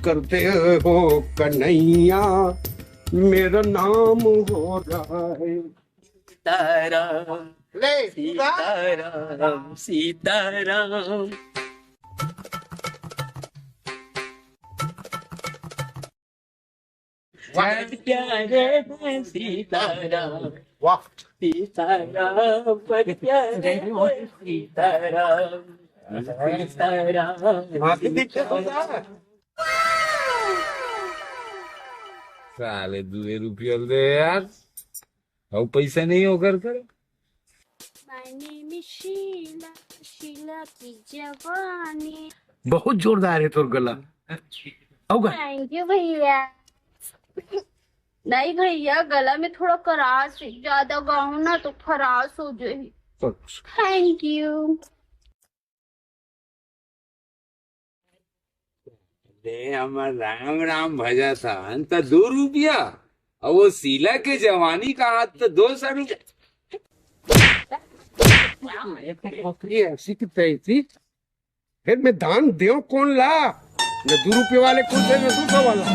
करते हो कन्हैया, मेरा नाम हो रहा है। सीताराम ले सीताराम सीताराम। प्यारे हैं सीताराम वाह, सीताराम पर प्यारे हैं सीताराम सीताराम आंखें दिखते तो क्या? साले 2 रुपये दे यार, और पैसा नहीं हो कर कर। My name is Sheila, Sheila की जवानी। बहुत जोरदार है तोर गला। होगा थैंक यू भैया। नहीं भैया, गला में थोड़ा खराश है, ज्यादा गाऊं ना तो खराश हो जाए। Thank you. हमार राम राम भजा था अंत 2 रुपया, और वो शीला के जवानी का हाथ तो 200 रुपया। ये ऐसी की तैसी, फिर मैं दान देव कौन ला? न 2 रुपये वाले कौन थे न 200 वाला।